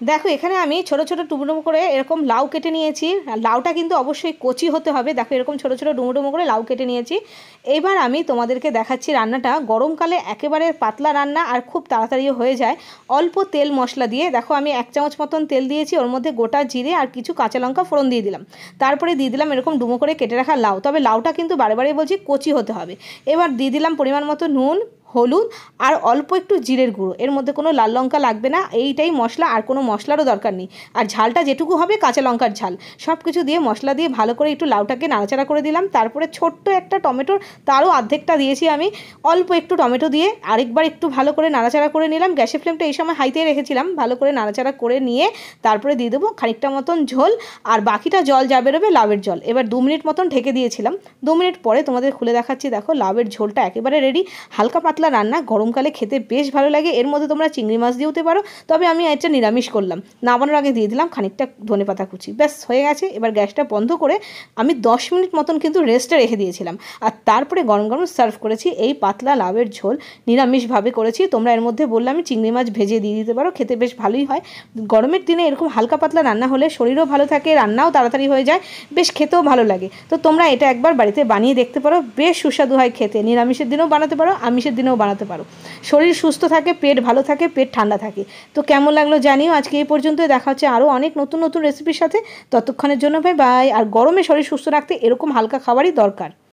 দেখো এখানে আমি ছোট ছোট ডুমো ডুমো করে এরকম লাউ কেটে নিয়েছি। আর লাউটা কিন্তু অবশ্যই কচি হতে হবে। দেখো এরকম ছোট ছোট ডুমো ডুমো করে লাউ কেটে নিয়েছি। এবার আমি তোমাদেরকে দেখাচ্ছি রান্নাটা। গরমকালে একেবারে পাতলা রান্না আর খুব তাড়াতাড়িও হয়ে যায়। অল্প তেল মশলা দিয়ে, দেখো আমি 1 চামচ মতন তেল দিয়েছি, ওর মধ্যে গোটা জিরে আর কিছু কাঁচা লঙ্কা ফোড়ন দিয়ে দিলাম। তারপরে দিয়ে দিলাম এরকম ডুমো করে কেটে রাখা লাউ, তবে লাউটা কিন্তু বারে বারে বলছি কচি হতে হবে। এবার দিয়ে দিলাম পরিমাণ মতো নুন, হলুদ আর অল্প একটু জিরের গুঁড়ো। এর মধ্যে কোনো লাল লঙ্কা লাগবে না, এইটাই মশলা, আর কোনো মশলারও দরকার নেই। আর ঝালটা যেটুকু হবে কাঁচা লঙ্কার ঝাল। সব কিছু দিয়ে মশলা দিয়ে ভালো করে একটু লাউটাকে নাড়াচাড়া করে দিলাম। তারপরে ছোট্ট একটা টমেটোর তারও অর্ধেকটা দিয়েছি আমি। অল্প একটু টমেটো দিয়ে আরেকবার একটু ভালো করে নাড়াচাড়া করে নিলাম। গ্যাসের ফ্লেমটা এই সময় হাইতেই রেখেছিলাম। ভালো করে নাড়াচাড়া করে নিয়ে তারপরে দিয়ে দেবো খানিকটা মতন ঝোল, আর বাকিটা জল যা বেরোবে লাউয়ের জল। এবার 2 মিনিট মতন ঢেকে দিয়েছিলাম। 2 মিনিট পরে তোমাদের খুলে দেখাচ্ছি। দেখো লাউয়ের ঝোলটা একেবারে রেডি। হালকা পাতলা রান্না, গরমকালে খেতে বেশ ভালো লাগে। এর মধ্যে তোমরা চিংড়ি মাছ দিতে পারো, তবে আমি এটা নিরামিষ করলাম। নামানোর আগে দিয়ে দিলাম খানিকটা ধনেপাতা কুচি। ব্যাস হয়ে গেছে। এবার গ্যাসটা বন্ধ করে আমি 10 মিনিট মতন কিন্তু রেস্টে রেখে দিয়েছিলাম। আর তারপরে গরম গরম সার্ভ করেছি। এই পাতলা লাউয়ের ঝোল নিরামিষভাবে করেছি। তোমরা এর মধ্যে বললাম আমি চিংড়ি মাছ ভেজে দিয়ে দিতে পারো, খেতে বেশ ভালোই হয়। গরমের দিনে এরকম হালকা পাতলা রান্না হলে শরীরও ভালো থাকে, রান্নাও তাড়াতাড়ি হয়ে যায়, বেশ খেতেও ভালো লাগে। তো তোমরা এটা একবার বাড়িতে বানিয়ে দেখতে পারো, বেশ সুস্বাদু হয় খেতে। নিরামিষের দিনেও বানাতে পারো, আমিষের দিনেও বানাতে পারো। শরীর সুস্থ থাকে, পেট ভালো থাকে, পেট ঠান্ডা থাকে। তো কেমন লাগলো জানিও। আজকে এই পর্যন্তই, দেখা হচ্ছে আরও অনেক নতুন নতুন রেসিপির সাথে। ততক্ষণের জন্য বাই বাই। আর গরমে শরীর সুস্থ রাখতে এরকম হালকা খাবারই দরকার।